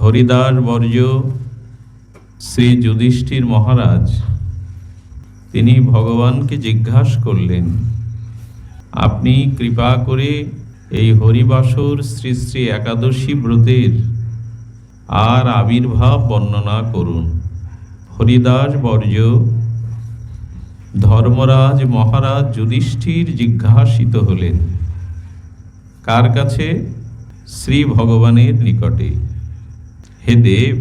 হরিদাস বর্য শ্রী যুধিষ্ঠির মহারাজ তিনি ভগবানকে জিজ্ঞাসা করলেন, আপনি কৃপা করে এই হরিবাসর শ্রী শ্রী একাদশী ব্রতের আর আবির্ভাব বর্ণনা করুন। হরিদাস বর্য ধর্মরাজ মহারাজ যুধিষ্ঠির জিজ্ঞাসিত হলেন, কার কাছে? শ্রী ভগবানের নিকটে। হে দেব,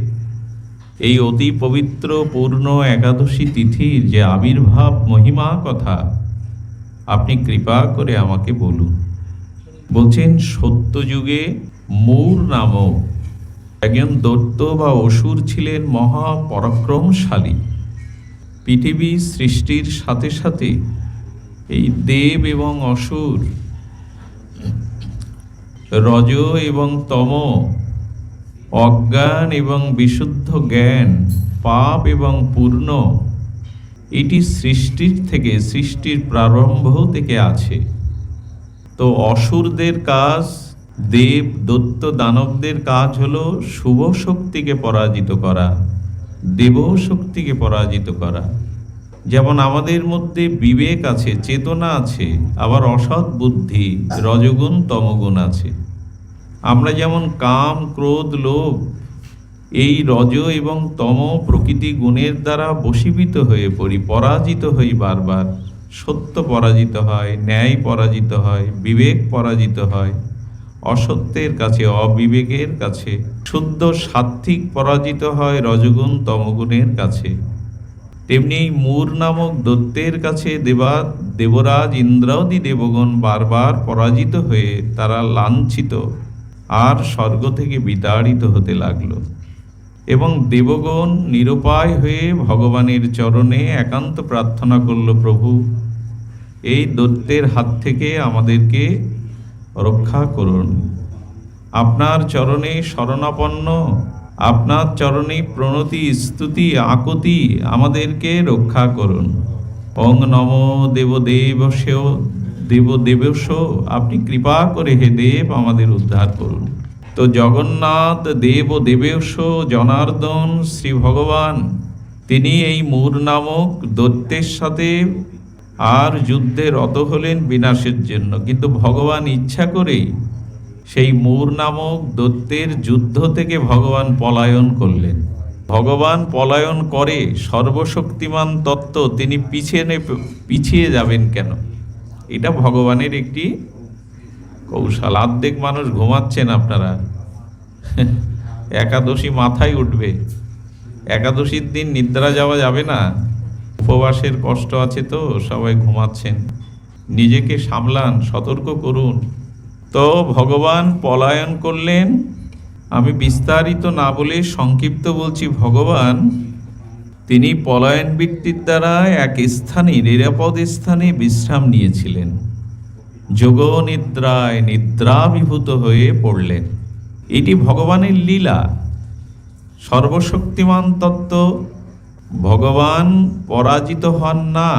এই অতি পবিত্র পূর্ণ একাদশী তিথির যে আবির্ভাব মহিমা কথা আপনি কৃপা করে আমাকে বলুন। বলছেন, সত্যযুগে মূর নামক একজন দৈত্য বা অসুর ছিলেন মহা পরাক্রমশালী। পৃথিবী সৃষ্টির সাথে সাথে এই দেব এবং অসুর, রজ এবং তম, অজ্ঞান এবং বিশুদ্ধ জ্ঞান, পাপ এবং পূর্ণ, এটি সৃষ্টির প্রারম্ভ থেকে আছে। তো অসুরদের কাজ, দেব দৈত্য দানবদের কাজ হলো শুভ শক্তিকে পরাজিত করা, দেব শক্তিকে পরাজিত করা। যেমন আমাদের মধ্যে বিবেক আছে, চেতনা আছে, আবার অসৎ বুদ্ধি, রজগুণ তমগুণ আছে। আমরা যেমন কাম, ক্রোধ, লোভ, এই রজ এবং তম প্রকৃতি গুণের দ্বারা বশীভূত হয়ে পড়ি, পরাজিত হই বারবার। সত্য পরাজিত হয়, ন্যায় পরাজিত হয়, বিবেক পরাজিত হয় অসত্যের কাছে, অবিবেকের কাছে। শুদ্ধ সাত্ত্বিক পরাজিত হয় রজগুণ তমগুণের কাছে। তেমনি এই মূর নামক দৈত্যের কাছে দেবরাজ ইন্দ্রাদি দেবগণ বারবার পরাজিত হয়ে তারা লাঞ্ছিত আর স্বর্গ থেকে বিতাড়িত হতে লাগল। এবং দেবগণ নিরুপায় হয়ে ভগবানের চরণে একান্ত প্রার্থনা করল, প্রভু এই দৈত্যের হাত থেকে আমাদেরকে রক্ষা করুন। আপনার চরণে শরণাপন্ন, আপনার চরণে প্রণতি, স্তুতি, আকুতি, আমাদেরকে রক্ষা করুন। ওং নমো দেবদেবশ, আপনি কৃপা করে হে দেব আমাদের উদ্ধার করুন। তো জগন্নাথ দেবদেবেশ জনার্দন শ্রী ভগবান তিনি এই মূর নামক দৈত্যের সাথে আর যুদ্ধে রত হলেন বিনাশের জন্য। কিন্তু ভগবান ইচ্ছা করেই সেই মূর নামক দৈত্যের যুদ্ধ থেকে ভগবান পলায়ন করলেন। ভগবান পলায়ন করে, সর্বশক্তিমান তত্ত্ব, তিনি পিছিয়ে যাবেন কেন? এটা ভগবানের একটি কৌশল। অর্ধেক মানুষ ঘুমাচ্ছেন আপনারা, একাদশী মাথায় উঠবে, একাদশীর দিন নিদ্রা যাওয়া যাবে না, উপবাসের কষ্ট আছে, তো সবাই ঘুমাচ্ছেন। নিজেকে সামলান, সতর্ক করুন। তো ভগবান পলায়ন করলেন। আমি বিস্তারিত না বলে সংক্ষিপ্ত বলছি। ভগবান তিনি পলায়ন বৃত্তির দ্বারা এক স্থানে, নিরাপদ স্থানে বিশ্রাম নিয়েছিলেন। যোগ নিদ্রায় নিদ্রাভিভূত হয়ে পড়লেন। এটি ভগবানের লীলা, সর্বশক্তিমান তত্ত্ব। ভগবান পরাজিত হন না।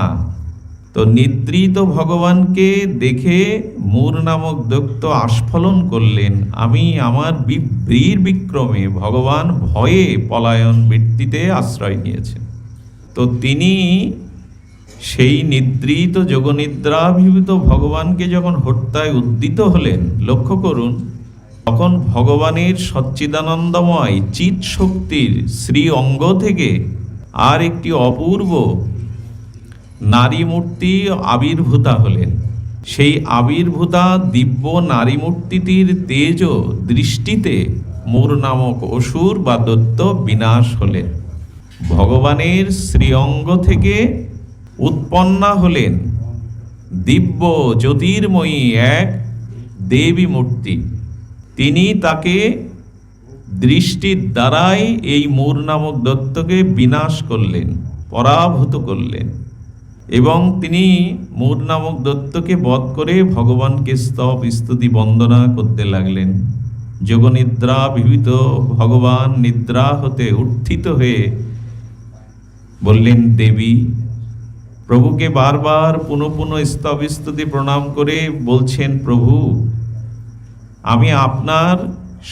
তো নিদ্রিত ভগবানকে দেখে মূর নামক দৈত্য আস্ফলন করলেন। আমার বীর বিক্রমে ভগবান ভয়ে পলায়ন বৃত্তিতে আশ্রয় নিয়েছেন। তো তিনি সেই নিদ্রিত যোগনিদ্রাভিভূত ভগবানকে যখন হত্যায় উদ্যত হলেন, লক্ষ্য করুন, তখন ভগবানের সচ্চিদানন্দময় চিৎ শক্তির শ্রী অঙ্গ থেকে আর একটি অপূর্ব নারী মূর্তি আবির্ভূতা হলেন। সেই আবির্ভূতা দিব্য নারী মূর্তিটির তেজ দৃষ্টিতে মূর নামক অসুর বা দৈত্য বিনাশ হলেন। ভগবানের শ্রীঅঙ্গ থেকে উৎপন্না হলেন দিব্য জ্যোতির্ময়ী এক দেবী মূর্তি। তিনি তাকে দৃষ্টির দ্বারাই এই মূর নামক দৈত্যকে বিনাশ করলেন, পরাভূত করলেন। এবং তিনি মূর নামক দৈত্যকে বধ করে ভগবানকে স্তব স্তুতি বন্দনা করতে লাগলেন। যোগনিদ্রা বিহিত ভগবান নিদ্রা হতে উত্থিত হয়ে বললেন, দেবী, প্রভুকে বারবার পুনঃ পুনঃ স্তব স্তুতি প্রণাম করে বলছেন, প্রভু আমি আপনার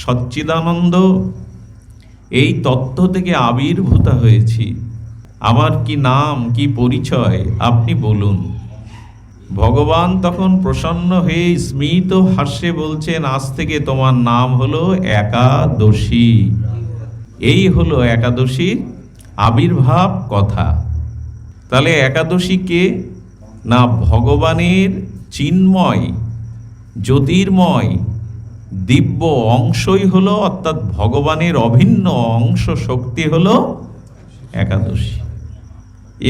সচ্চিদানন্দ এই তত্ত্ব থেকে আবির্ভূত হয়েছি। আমার কি নাম, কি পরিচয়, আপনি বলুন। ভগবান তখন প্রসন্ন হয়ে স্মিত হাস্যে বলছেন, আজ থেকে তোমার নাম হলো একাদশী। এই হলো একাদশীর আবির্ভাব কথা। তাহলে একাদশী কে? না, ভগবানের চিন্ময় জ্যোতির্ময় দিব্য অংশই হলো, অর্থাৎ ভগবানের অভিন্ন অংশ শক্তি হলো একাদশী।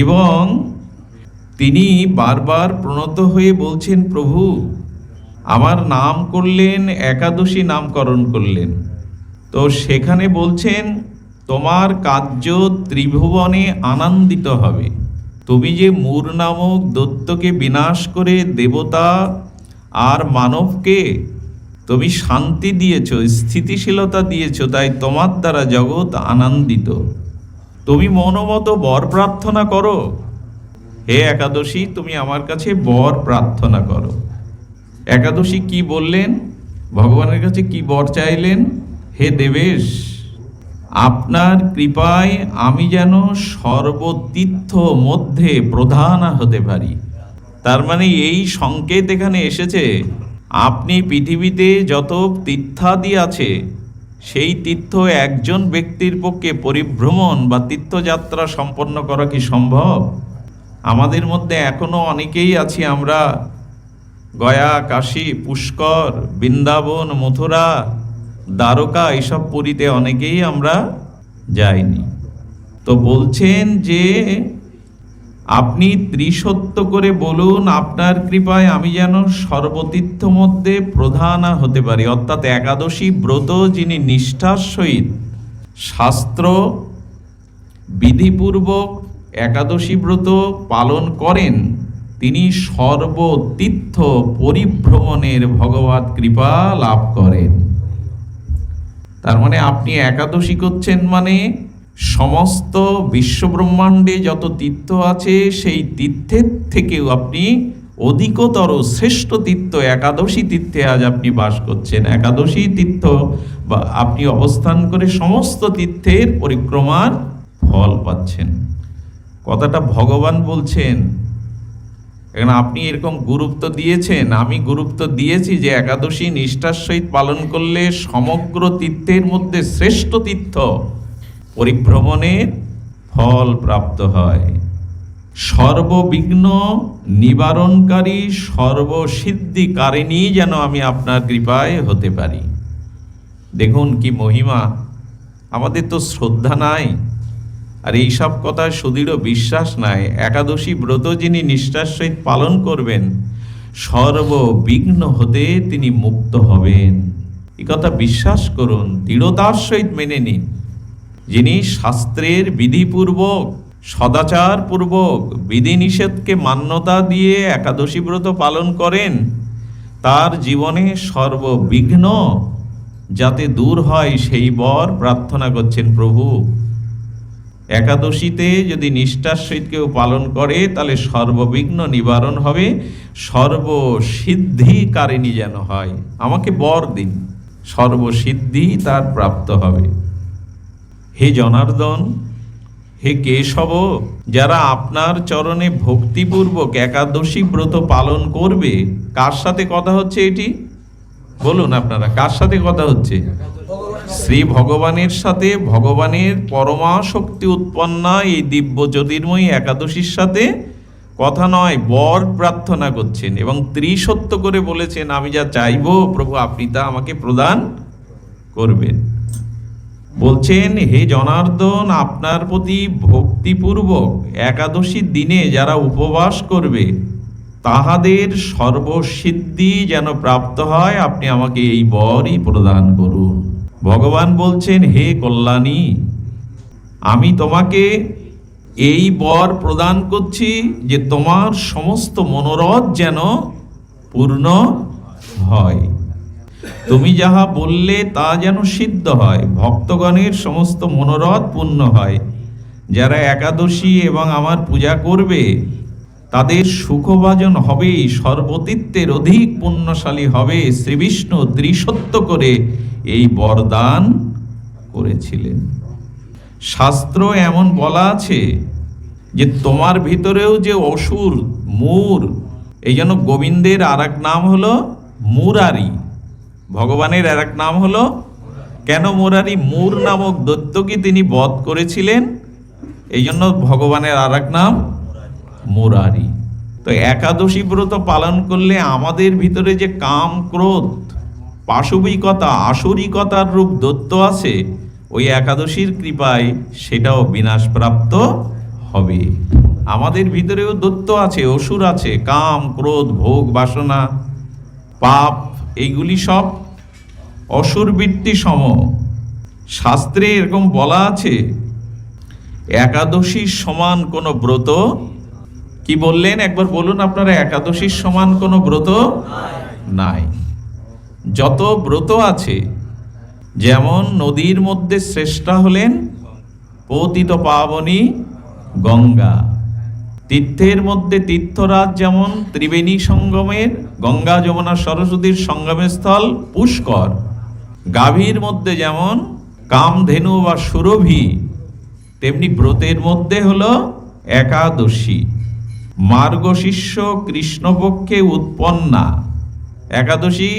এবং তিনি বারবার প্রণত হয়ে বলছেন, প্রভু আমার নাম করলেন, একাদশী নামকরণ করলেন। তো সেখানে বলছেন, তোমার কার্য ত্রিভুবনে আনন্দিত হবে। তুমি যে মূর নামক দৈত্যকে বিনাশ করে দেবতা আর মানবকে তুমি শান্তি দিয়েছ, স্থিতিশীলতা দিয়েছ, তাই তোমার দ্বারা জগৎ আনন্দিত। তুমি মনোমত বর প্রার্থনা করো। হে একাদশী, তুমি আমার কাছে বর প্রার্থনা করো। একাদশী কি বললেন? ভগবানের কাছে কি বর চাইলেন? হে দেবেশ, আপনার কৃপায় আমি যেন সর্বতীর্থ মধ্যে প্রধান হতে পারি। তার মানে এই সংকেত এখানে এসেছে, আপনি পৃথিবীতে যত তীর্থাদি আছে সেই তীর্থ একজন ব্যক্তির পক্ষে পরিভ্রমণ বা তীর্থযাত্রা সম্পন্ন করা কি সম্ভব? আমাদের মধ্যে এখনো অনেকেই আছি, আমরা গয়া, কাশী, পুষ্কর, বৃন্দাবন, মথুরা, দ্বারকা এইসব পুরীতে অনেকেই আমরা যাইনি। তো বলছেন যে আপনি ত্রিসত্য করে বলুন, আপনার কৃপায় আমি যেন সর্বতীর্থ মধ্যে প্রধান হতে পারি। অর্থাৎ একাদশী ব্রত যিনি নিষ্ঠার সহিত শাস্ত্র বিধিপূর্বক একাদশী ব্রত পালন করেন, তিনি সর্বতীর্থ পরিভ্রমণের ভগবৎ কৃপা লাভ করেন। তার মানে আপনি একাদশী করছেন মানে সমস্ত বিশ্বব্রহ্মাণ্ডে যত তীর্থ আছে সেই তীর্থের থেকেও আপনি অধিকতর শ্রেষ্ঠ তীর্থ একাদশী তীর্থে আজ আপনি বাস করছেন। একাদশী তীর্থ বা আপনি অবস্থান করে সমস্ত তীর্থের পরিক্রমার ফল পাচ্ছেন। কথাটা ভগবান বলছেন। এখন আপনি এরকম গুরুত্ব দিয়েছেন, আমি গুরুত্ব দিয়েছি যে একাদশী নিষ্ঠার সহিত পালন করলে সমগ্র তীর্থের মধ্যে শ্রেষ্ঠ তীর্থ পরিভ্রমণের ফল প্রাপ্ত হয়। সর্ববিঘ্ন নিবারণকারী সর্বসিদ্ধিকারিণী যেন আমি আপনার কৃপায় হতে পারি। দেখুন কি মহিমা! আমাদের তো শ্রদ্ধা নাই, আর এইসব কথায় সুদৃঢ় বিশ্বাস নাই। একাদশী ব্রত যিনি নিষ্ঠার সহিত পালন করবেন, সর্ববিঘ্ন হতে তিনি মুক্ত হবেন। এই কথা বিশ্বাস করুন, দৃঢ়তার সহিত মেনে নিন। যিনি শাস্ত্রের বিধিপূর্বক সদাচারপূর্বক বিধিনিষেধকে মান্যতা দিয়ে একাদশী ব্রত পালন করেন, তার জীবনে সর্ববিঘ্ন যাতে দূর হয় সেই বর প্রার্থনা করছেন। প্রভু, একাদশীতে যদি নিষ্ঠার সহিত কেউ পালন করে তাহলে সর্ববিঘ্ন নিবারণ হবে, সর্বসিদ্ধিকারিণী যেন হয়। আমাকে বর দিন, সর্বসিদ্ধি তার প্রাপ্ত হবে। হে জনার্দন, হে কেশব, যারা আপনার চরণে ভক্তিপূর্বক একাদশী ব্রত পালন করবে, কার সাথে কথা হচ্ছে এটি বলুন আপনারা? কার সাথে কথা হচ্ছে? শ্রী ভগবানের সাথে। ভগবানের পরমা শক্তি উৎপন্না এই দিব্য জ্যোতির্ময়ী একাদশীর সাথে কথা নয়, বর প্রার্থনা করছেন এবং ত্রিসত্য করে বলেছেন, আমি যা চাইব প্রভু আপনি তা আমাকে প্রদান করবেন। বলছেন, হে জনার্দন, আপনার প্রতি ভক্তিপূর্বক একাদশীর দিনে যারা উপবাস করবে তাহাদের সর্বসিদ্ধি যেন প্রাপ্ত হয়, আপনি আমাকে এই বরই প্রদান করুন। ভগবান বলছেন, হে কল্যাণী, আমি তোমাকে এই বর প্রদান করছি যে তোমার সমস্ত মনোরথ যেন পূর্ণ হয়, তুমি যাহা বললে তা যেন সিদ্ধ হয়, ভক্তগণের সমস্ত মনোরথ পূর্ণ হয়। যারা একাদশী এবং আমার পূজা করবে তাদের সুখভাজন হবেই, সর্বতীর্থের অধিক পুণ্যশালী হবে। শ্রীবিষ্ণু ত্রিসত্য করে এই বরদান করেছিলেন। শাস্ত্র এমন বলা আছে যে তোমার ভিতরেও যে অসুর, মূর, এই জন্য গোবিন্দের আর এক নাম হলো মুরারি, ভগবানের আর এক নাম হলো কেন মুরারি? মূর নামক দৈত্যকে তিনি বধ করেছিলেন, এই জন্য ভগবানের আর এক নাম মুরারি। তো একাদশী ব্রত পালন করলে আমাদের ভিতরে যে কাম, ক্রোধ, পাশবিকতা, আসরিকতার রূপ দৈত্য আছে, ওই একাদশীর কৃপায় সেটাও বিনাশপ্রাপ্ত হবে। আমাদের ভিতরেও দৈত্য আছে, অসুর আছে, কাম, ক্রোধ, ভোগ, বাসনা, পাপ, এইগুলি সব অসুর বৃত্তি সম। শাস্ত্রে এরকম বলা আছে, একাদশীর সমান কোনো ব্রত, কি বললেন একবার বলুন আপনারা, একাদশীর সমান কোনো ব্রত নাই। যত ব্রত আছে, যেমন নদীর মধ্যে শ্রেষ্ঠা হলেন পতিত পাবনী গঙ্গা, তীর্থের মধ্যে তীর্থরাজ যেমন ত্রিবেণী সঙ্গমের, গঙ্গা যমুনা সরস্বতীর সঙ্গমের স্থল পুষ্কর, গাভীর মধ্যে যেমন কামধেনু বা সুরভি, তেমনি ব্রতের মধ্যে হলো একাদশী। মার্গশীর্ষ কৃষ্ণপক্ষে উৎপন্না একাদশী,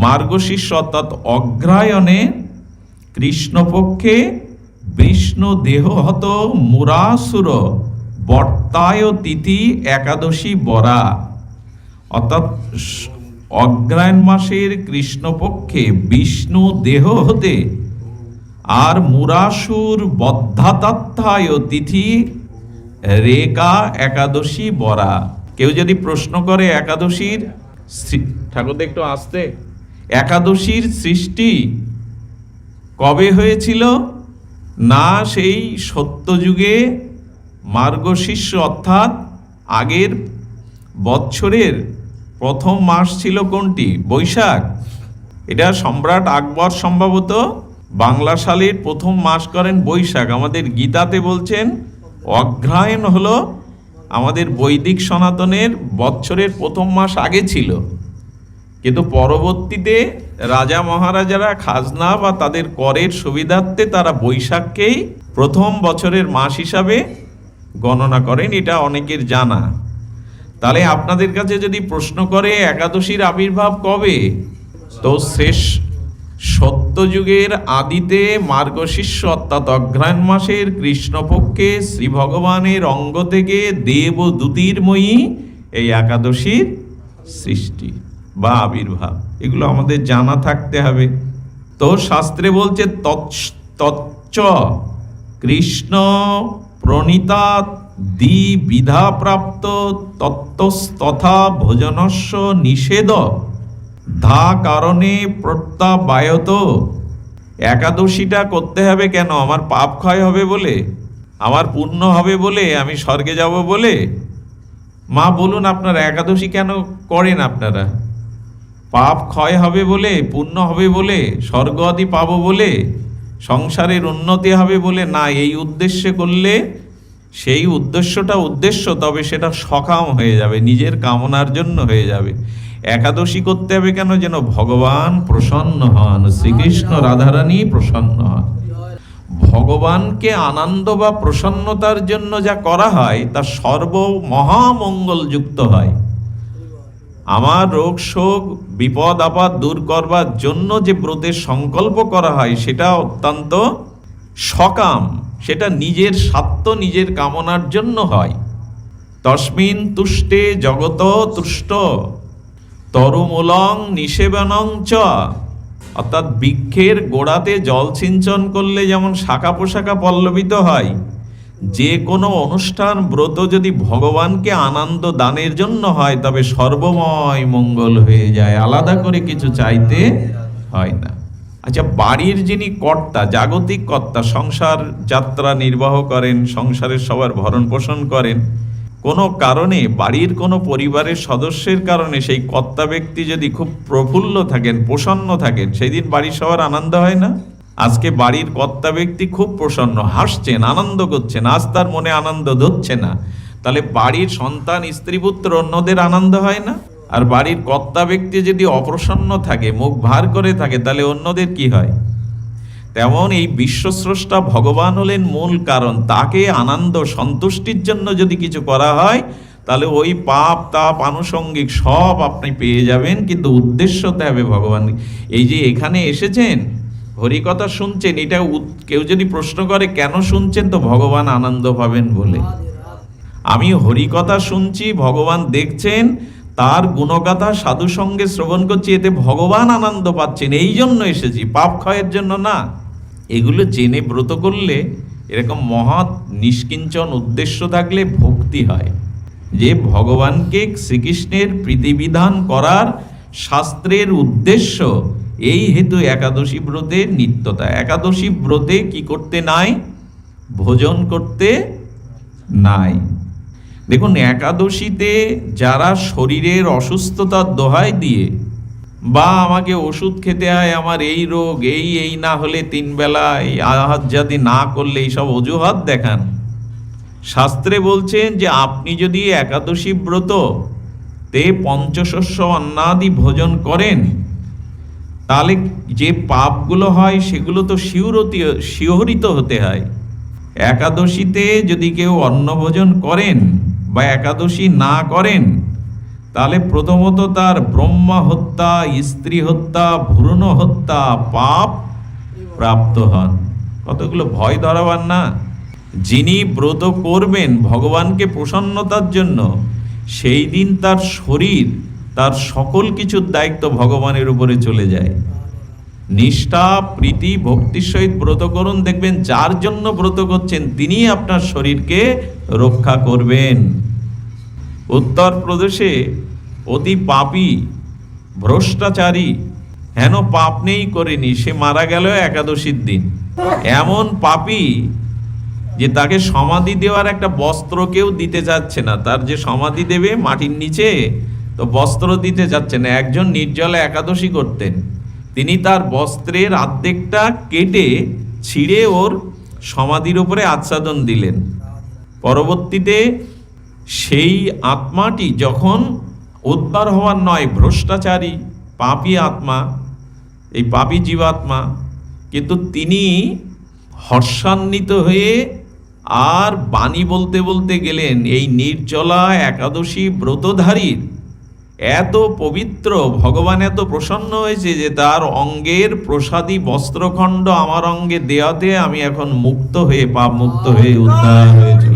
মার্গশীর্ষ অর্থাৎ অগ্রায়ণে কৃষ্ণপক্ষে বিষ্ণু দেহহত মুরাসুর বর্তায় তিথি একাদশী বরা, অর্থাৎ অগ্রায়ণ মাসের কৃষ্ণপক্ষে বিষ্ণু দেহ হতে আর মুরাসুর বদ্ধাতাত্থায় তিথি রেকা একাদশী বরা। কেউ যদি প্রশ্ন করে একাদশীর, ঠাকুর একটু আসতে, একাদশীর সৃষ্টি কবে হয়েছিল? না, সেই সত্যযুগে মার্গশীর্ষ অর্থাৎ আগের বৎসরের প্রথম মাস ছিল কোনটি? বৈশাখ। এটা সম্রাট আকবর সম্ভবত বাংলা সালের প্রথম মাস করেন বৈশাখ। আমাদের গীতাতে বলছেন অগ্রহায়ণ হলো আমাদের বৈদিক সনাতনের বৎসরের প্রথম মাস আগে ছিল, কিন্তু পরবর্তীতে রাজা মহারাজারা খাজনা বা তাদের করের সুবিধার্থে তারা বৈশাখকেই প্রথম বছরের মাস হিসাবে গণনা করেন, এটা অনেকের জানা। তাহলে আপনাদের কাছে যদি প্রশ্ন করে একাদশীর আবির্ভাব কবে, তো শেষ সত্যযুগের আদিতে মার্গশীর্ষ অর্থাৎ অগ্রহায়ণ মাসের কৃষ্ণপক্ষে শ্রী ভগবানের অঙ্গ থেকে দেবদূতির্ময়ী এই একাদশীর সৃষ্টি বা আবির্ভাব, এগুলো আমাদের জানা থাকতে হবে। তো শাস্ত্রে বলছে তচ্চ কৃষ্ণ প্রণীতা দ্বিবিধা প্রাপ্ত তত্ত্বস্তথা ভোজনস্য নিষেধ ধা কারণে প্রত্যাবায়ত। একাদশীটা করতে হবে কেন? আমার পাপ ক্ষয় হবে বলে, আমার পুণ্য হবে বলে, আমি স্বর্গে যাব বলে? মা বলুন আপনারা একাদশী কেন করেন? আপনারা পাপ ক্ষয় হবে বলে, পুণ্য হবে বলে, স্বর্গ আদি পাবো বলে, সংসারের উন্নতি হবে বলে? না, এই উদ্দেশ্যে করলে সেই উদ্দেশ্য, তবে সেটা সকাম হয়ে যাবে, নিজের কামনার জন্য হয়ে যাবে। একাদশী করতে হবে কেন? যেন ভগবান প্রসন্ন হন, শ্রীকৃষ্ণ রাধারানী প্রসন্ন হন। ভগবানকে আনন্দ বা প্রসন্নতার জন্য যা করা হয় তা সর্বমহামঙ্গলযুক্ত হয়। আমার রোগ শোক বিপদ আপদ দূর করবার জন্য যে ব্রতের সংকল্প করা হয় সেটা অত্যন্ত সকাম, সেটা নিজের স্বার্থ, নিজের কামনার জন্য হয়। তস্মিন তুষ্টে জগত তুষ্ট তরুমূলং নিষেবনং চ, অর্থাৎ বৃক্ষের গোড়াতে জল সিঞ্চন করলে যেমন শাখা পোশাখা পল্লবিত হয়, যে কোনো অনুষ্ঠান ব্রত যদি ভগবানকে আনন্দ দানের জন্য হয় তবে সর্বময় মঙ্গল হয়ে যায়, আলাদা করে কিছু চাইতে হয় না। আচ্ছা, বাড়ির যিনি কর্তা, জাগতিক কর্তা, সংসার যাত্রা নির্বাহ করেন, সংসারের সবার ভরণ পোষণ করেন, কোনো কারণে বাড়ির কোনো পরিবারের সদস্যের কারণে সেই কর্তা ব্যক্তি যদি খুব প্রফুল্ল থাকেন, প্রসন্ন থাকেন, সেই দিন বাড়ির সবার আনন্দ হয় না? আজকে বাড়ির কর্তা ব্যক্তি খুব প্রসন্ন, হাসছেন, আনন্দ করছেন, আজ তার মনে আনন্দ ধরছে না, তাহলে বাড়ির সন্তান, স্ত্রী, পুত্র, অন্যদের আনন্দ হয় না? আর বাড়ির কর্তা ব্যক্তি যদি অপ্রসন্ন থাকে, মুখ ভার করে থাকে, তাহলে অন্যদের কি হয়? তেমন এই বিশ্বস্রষ্টা ভগবান হলেন মূল কারণ। তাকে আনন্দ সন্তুষ্টির জন্য যদি কিছু করা হয়, তাহলে ওই পাপ তাপ আনুষঙ্গিক সব আপনি পেয়ে যাবেন, কিন্তু উদ্দেশ্যতে হবে ভগবান। এই যে এখানে এসেছেন, হরিকথা শুনছেন, এটা কেউ যদি প্রশ্ন করে কেন শুনছেন, তো ভগবান আনন্দ পাবেন বলে। আমি হরিকথা শুনছি, ভগবান দেখছেন, তার গুণগাথা সাধু সঙ্গে শ্রবণ করছি, এতে ভগবান আনন্দ পাচ্ছেন, এই জন্য এসেছি, পাপ ক্ষয়ের জন্য না। এগুলো জেনে ব্রত করলে, এরকম মহৎ নিষ্কিঞ্চন উদ্দেশ্য থাকলে ভক্তি হয়, যে ভগবানকে শ্রীকৃষ্ণের প্রীতিবিধান করার শাস্ত্রের উদ্দেশ্য। এই হেতু একাদশী ব্রতের নিত্যতা। একাদশী ব্রতে কি করতে নাই? ভোজন করতে নাই। দেখুন, একাদশীতে যারা শরীরের অসুস্থতার দোহাই দিয়ে, বা আমাকে ওষুধ খেতে হয়, আমার এই রোগ, এই না হলে 3 বেলা এই আহার জাতি না করলে, এইসব অজুহাত দেখান, শাস্ত্রে বলছেন যে আপনি যদি একাদশী ব্রত তে পঞ্চশস্য অন্নাদি ভোজন করেন, তাহলে যে পাপগুলো হয় সেগুলো তো শিহরিত হতে হয়। একাদশীতে যদি কেউ অন্ন ভোজন করেন বা একাদশী না করেন, তাহলে প্রথমত তার ব্রহ্মা হত্যা, স্ত্রী হত্যা, ভ্রূণ হত্যা পাপ প্রাপ্ত হন। কতগুলো ভয় ধরাবার না। যিনি ব্রত করবেন ভগবানকে প্রসন্নতার জন্য, সেই দিন তার শরীর, তার সকল কিছুর দায়িত্ব ভগবানের উপরে চলে যায়। নিষ্ঠা, প্রীতি, ভক্তির সহিত ব্রত করুন, দেখবেন যার জন্য ব্রত করছেন তিনি আপনার শরীরকে রক্ষা করবেন। উত্তরপ্রদেশে অতি পাপী, ভ্রষ্টাচারী, হেন পাপ নেই করেনি, সে মারা গেল একাদশীর দিন। এমন পাপী যে তাকে সমাধি দেওয়ার একটা বস্ত্র কেউ দিতে চাচ্ছে না। তার যে সমাধি দেবে মাটির নিচে, তো বস্ত্র দিতে চাচ্ছে না। একজন নির্জলা একাদশী করতেন, তিনি তার বস্ত্রের অর্ধেকটা কেটে ছিঁড়ে ওর সমাধির উপরে আচ্ছাদন দিলেন। পরবর্তীতে সেই আত্মাটি যখন উদ্ধার হওয়ার নয়, ভ্রষ্টাচারী পাপী আত্মা, এই পাপী জীবাত্মা, কিন্তু তিনি হর্ষান্বিত হয়ে আর বাণী বলতে বলতে গেলেন, এই নির্জলা একাদশী ব্রতধারীর এত পবিত্র, ভগবান এত প্রসন্ন হয়েছে যে তার অঙ্গের প্রসাদী বস্ত্রখণ্ড আমার অঙ্গে দেওয়াতে আমি এখন মুক্ত হয়ে, পাপ মুক্ত হয়ে উদ্ধার হয়েছে।